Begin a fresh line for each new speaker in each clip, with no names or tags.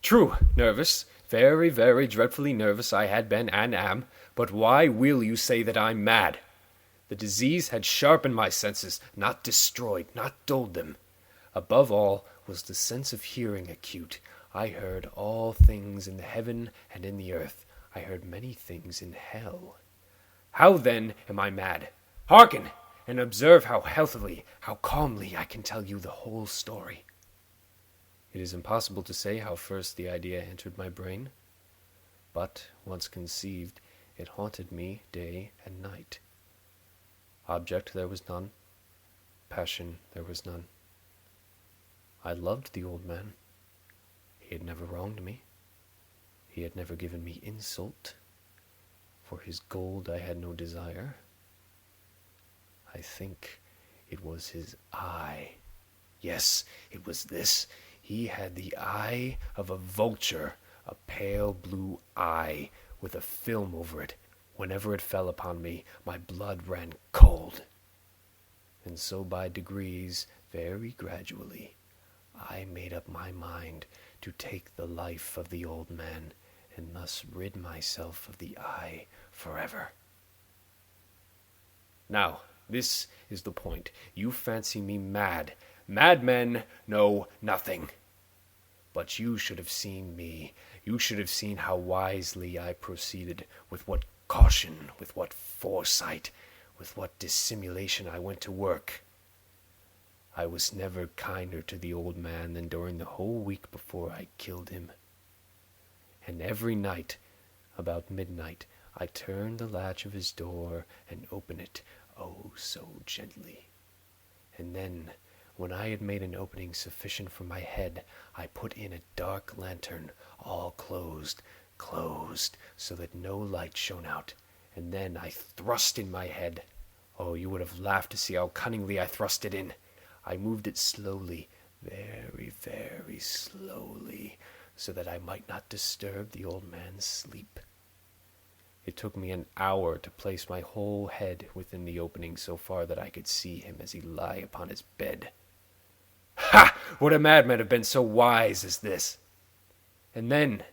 True, nervous, very, very dreadfully nervous I had been and am, but why will you say that I'm mad? The disease had sharpened my senses, not destroyed, not dulled them. Above all was the sense of hearing acute. I heard all things in the heaven and in the earth. I heard many things in hell. How then am I mad? Hearken, and observe how healthily, how calmly I can tell you the whole story. It is impossible to say how first the idea entered my brain, but, once conceived, it haunted me day and night. Object there was none, passion there was none. I loved the old man. He had never wronged me. He had never given me insult. For his gold I had no desire. I think it was his eye. Yes, it was this. He had the eye of a vulture, a pale blue eye with a film over it. Whenever it fell upon me, my blood ran cold. And so by degrees, very gradually, I made up my mind to take the life of the old man, and thus rid myself of the eye forever. Now, this is the point. You fancy me mad. Madmen know nothing. But you should have seen me. You should have seen how wisely I proceeded, with what caution, with what foresight, with what dissimulation I went to work. I was never kinder to the old man than during the whole week before I killed him. And every night, about midnight, I turned the latch of his door and opened it, oh, so gently. And then, when I had made an opening sufficient for my head, I put in a dark lantern, all closed, so that no light shone out. And then I thrust in my head. Oh, you would have laughed to see how cunningly I thrust it in. I moved it slowly, very, very slowly, so that I might not disturb the old man's sleep. It took me an hour to place my whole head within the opening so far that I could see him as he lay upon his bed. Ha! Would a madman have been so wise as this? And then,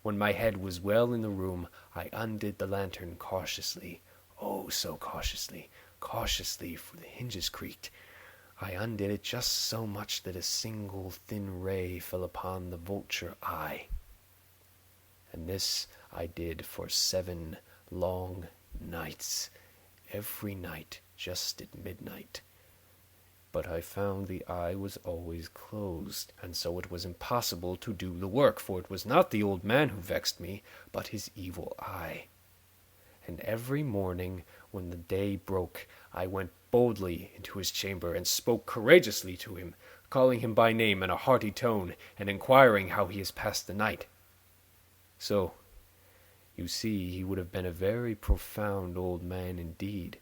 when my head was well in the room, I undid the lantern cautiously, oh, so cautiously, for the hinges creaked. I undid it just so much that a single thin ray fell upon the vulture eye. And this I did for 7 long nights, every night just at midnight. But I found the eye was always closed, and so it was impossible to do the work, for it was not the old man who vexed me, but his evil eye. And every morning, when the day broke, I went boldly into his chamber and spoke courageously to him, calling him by name in a hearty tone, and inquiring how he has passed the night. So, you see, he would have been a very profound old man indeed,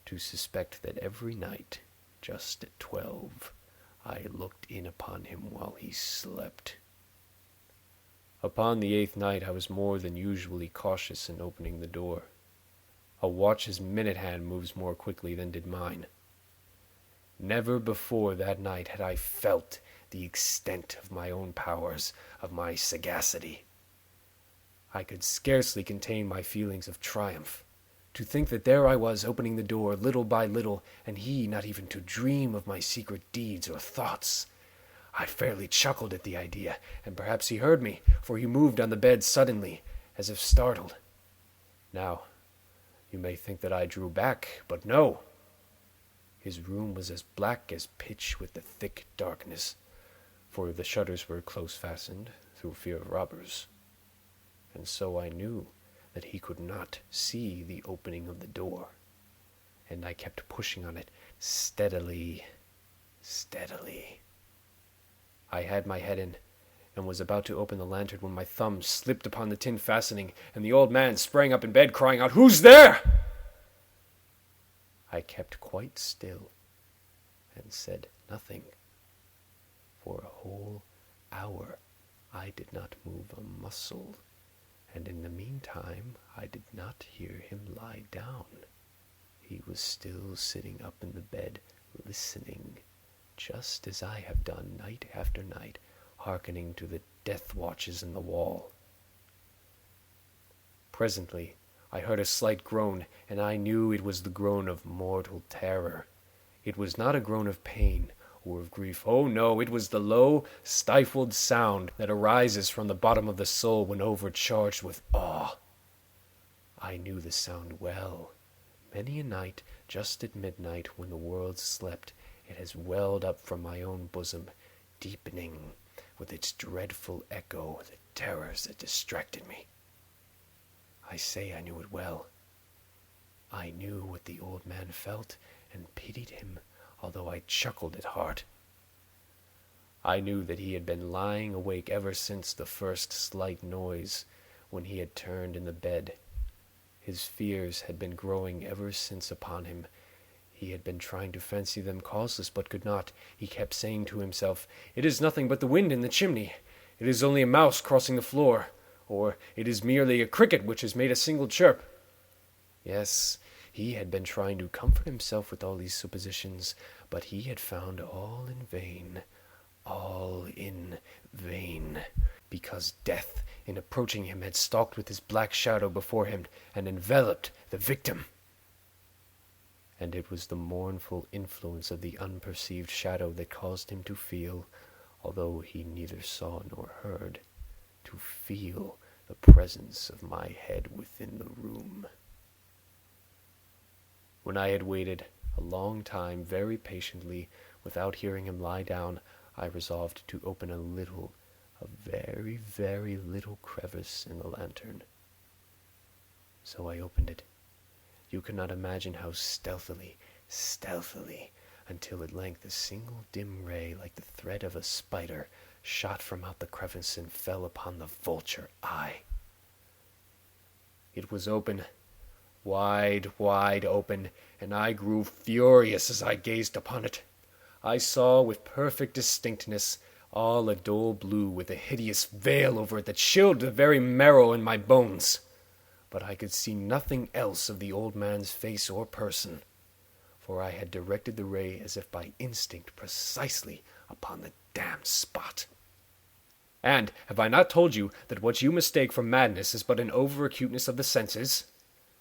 to suspect that every night, just at 12, I looked in upon him while he slept. Upon the 8th night I was more than usually cautious in opening the door. A watch's minute hand moves more quickly than did mine. Never before that night had I felt the extent of my own powers, of my sagacity. I could scarcely contain my feelings of triumph. To think that there I was opening the door little by little, and he not even to dream of my secret deeds or thoughts. I fairly chuckled at the idea, and perhaps he heard me, for he moved on the bed suddenly, as if startled. Now, you may think that I drew back, but no. His room was as black as pitch with the thick darkness, for the shutters were close fastened through fear of robbers. And so I knew that he could not see the opening of the door, and I kept pushing on it steadily. I had my head in, and was about to open the lantern when my thumb slipped upon the tin fastening, and the old man sprang up in bed, crying out, "Who's there?" I kept quite still, and said nothing. For a whole hour I did not move a muscle, and in the meantime I did not hear him lie down. He was still sitting up in the bed, listening, just as I have done night after night, hearkening to the death watches in the wall. Presently I heard a slight groan, and I knew it was the groan of mortal terror. It was not a groan of pain or of grief. Oh no, it was the low, stifled sound that arises from the bottom of the soul when overcharged with awe. I knew the sound well. Many a night, just at midnight, when the world slept, it has welled up from my own bosom, deepening with its dreadful echo the terrors that distracted me. I say I knew it well. I knew what the old man felt, and pitied him, although I chuckled at heart. I knew that he had been lying awake ever since the first slight noise, when he had turned in the bed. His fears had been growing ever since upon him. He had been trying to fancy them causeless, but could not. He kept saying to himself, "It is nothing but the wind in the chimney. It is only a mouse crossing the floor. Or it is merely a cricket which has made a single chirp." Yes, he had been trying to comfort himself with all these suppositions, but he had found all in vain. All in vain. Because death, in approaching him, had stalked with his black shadow before him and enveloped the victim. And it was the mournful influence of the unperceived shadow that caused him to feel, although he neither saw nor heard, to feel the presence of my head within the room. When I had waited a long time very patiently without hearing him lie down, I resolved to open a very, very little crevice in the lantern. So I opened it. You cannot imagine how stealthily, until at length a single dim ray, like the thread of a spider, shot from out the crevice and fell upon the Vulture Eye. It was open, wide open, and I grew furious as I gazed upon it. I saw with perfect distinctness all a dull blue with a hideous veil over it that chilled the very marrow in my bones. But I could see nothing else of the old man's face or person, for I had directed the ray as if by instinct precisely upon the damned spot. And have I not told you that what you mistake for madness is but an over-acuteness of the senses?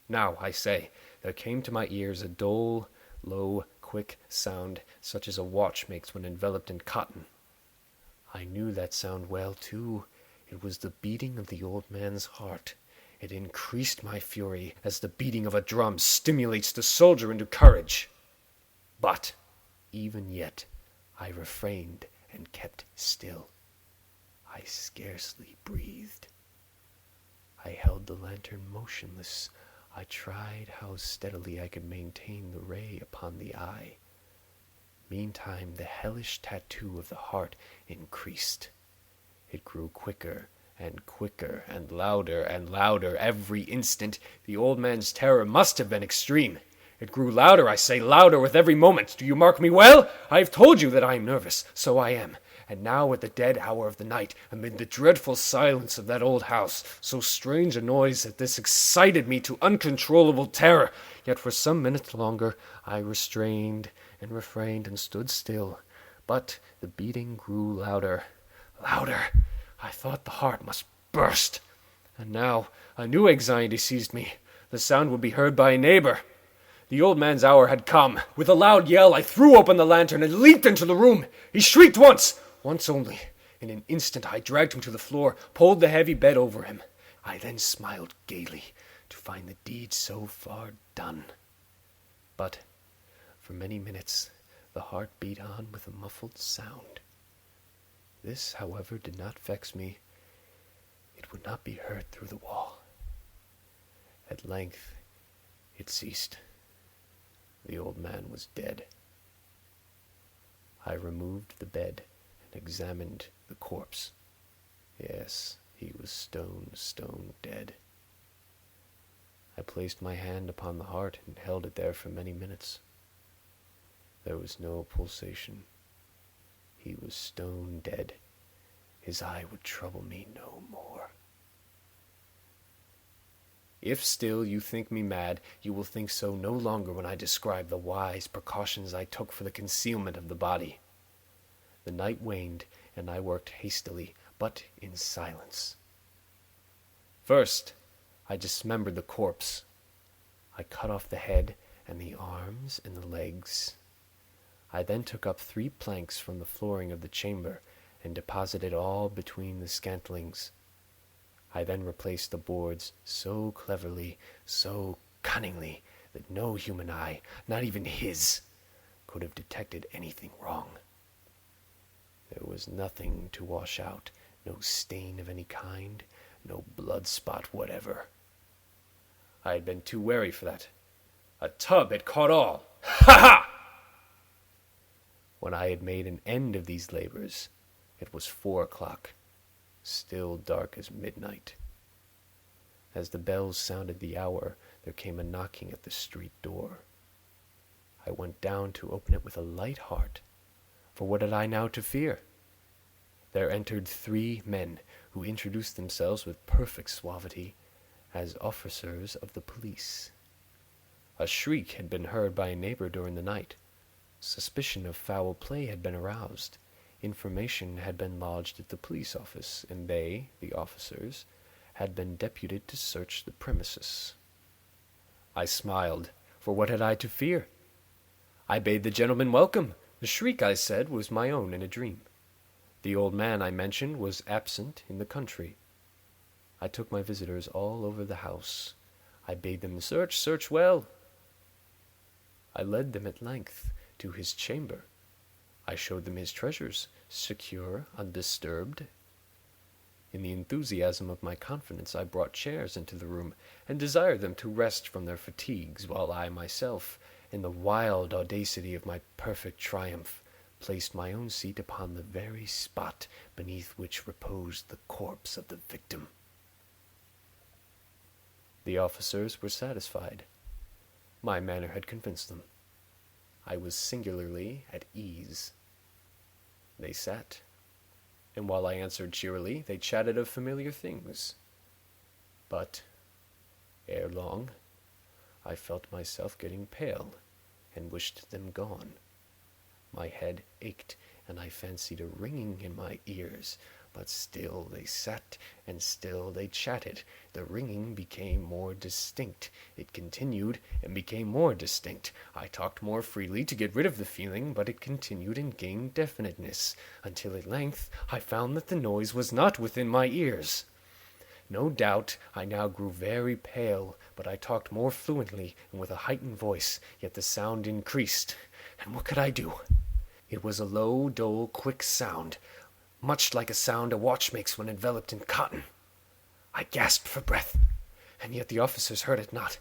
Now, I say, there came to my ears a dull, low, quick sound, such as a watch makes when enveloped in cotton. I knew that sound well, too. It was the beating of the old man's heart. It increased my fury, as the beating of a drum stimulates the soldier into courage. But, even yet, I refrained and kept still. I scarcely breathed. I held the lantern motionless. I tried how steadily I could maintain the ray upon the eye. Meantime, the hellish tattoo of the heart increased. It grew quicker and louder every instant. The old man's terror must have been extreme. It grew louder, I say, louder with every moment. Do you mark me well? I have told you that I am nervous. So I am. And now at the dead hour of the night, amid the dreadful silence of that old house, so strange a noise that this excited me to uncontrollable terror. Yet for some minutes longer I restrained and refrained and stood still. But the beating grew louder. I thought the heart must burst. And now a new anxiety seized me. The sound would be heard by a neighbor. The old man's hour had come. With a loud yell, I threw open the lantern and leaped into the room. He shrieked once only. In an instant I dragged him to the floor, pulled the heavy bed over him. I then smiled gaily to find the deed so far done. But for many minutes the heart beat on with a muffled sound. This, however, did not vex me. It would not be heard through the wall. At length it ceased. The old man was dead. I removed the bed and examined the corpse. Yes, he was stone dead. I placed my hand upon the heart and held it there for many minutes. There was no pulsation. He was stone dead. His eye would trouble me no more. If still you think me mad, you will think so no longer when I describe the wise precautions I took for the concealment of the body. The night waned, and I worked hastily, but in silence. First, I dismembered the corpse. I cut off the head and the arms and the legs. I then took up 3 planks from the flooring of the chamber and deposited all between the scantlings. I then replaced the boards so cleverly, so cunningly, that no human eye, not even his, could have detected anything wrong. There was nothing to wash out, no stain of any kind, no blood spot whatever. I had been too wary for that. A tub had caught all. Ha ha! When I had made an end of these labors, it was 4 o'clock, still dark as midnight. As the bells sounded the hour, there came a knocking at the street door. I went down to open it with a light heart, for what had I now to fear? There entered 3 men, who introduced themselves with perfect suavity as officers of the police. A shriek had been heard by a neighbor during the night. Suspicion of foul play had been aroused. Information had been lodged at the police office, and they, the officers, had been deputed to search the premises. I smiled, for what had I to fear? I bade the gentleman welcome. The shriek, I said, was my own in a dream. The old man I mentioned was absent in the country. I took my visitors all over the house. I bade them search well. I led them at length to his chamber. I showed them his treasures, secure, undisturbed. In the enthusiasm of my confidence, I brought chairs into the room, and desired them to rest from their fatigues, while I myself, in the wild audacity of my perfect triumph, placed my own seat upon the very spot beneath which reposed the corpse of the victim. The officers were satisfied. My manner had convinced them. I was singularly at ease. They sat, and while I answered cheerily, they chatted of familiar things. But, ere long, I felt myself getting pale, and wished them gone. My head ached, and I fancied a ringing in my ears, but still they sat, and still they chatted. The ringing became more distinct. It continued, and became more distinct. I talked more freely to get rid of the feeling, but it continued and gained definiteness, until at length I found that the noise was not within my ears. No doubt I now grew very pale, but I talked more fluently and with a heightened voice, yet the sound increased. And what could I do? It was a low, dull, quick sound, much like a sound a watch makes when enveloped in cotton. I gasped for breath, and yet the officers heard it not.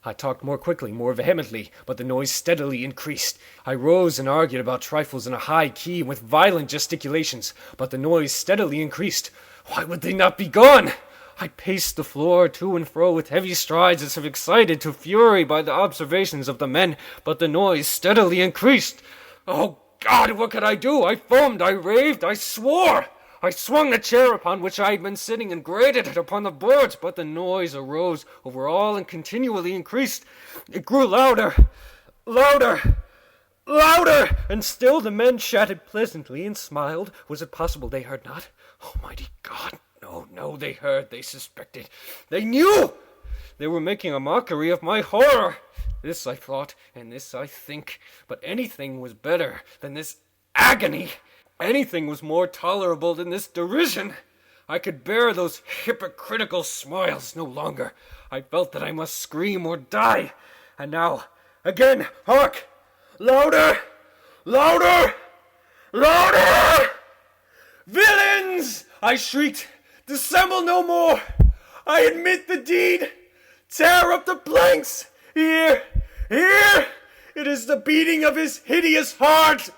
I talked more quickly, more vehemently, but the noise steadily increased. I rose and argued about trifles in a high key and with violent gesticulations, but the noise steadily increased. Why would they not be gone? I paced the floor to and fro with heavy strides as if excited to fury by the observations of the men, but the noise steadily increased. Oh, God, what could I do? I foamed, I raved, I swore. I swung the chair upon which I had been sitting and grated it upon the boards, but the noise arose over all and continually increased. It grew louder, louder, louder, and still the men chatted pleasantly and smiled. Was it possible they heard not? Almighty God, no, they heard, they suspected, they knew! They were making a mockery of my horror. This I thought, and this I think, but anything was better than this agony. Anything was more tolerable than this derision. I could bear those hypocritical smiles no longer. I felt that I must scream or die. And now, again, hark! Louder! Louder! Louder! Villains! I shrieked. Dissemble no more! I admit the deed! Tear up the planks! Here! It is the beating of his hideous heart!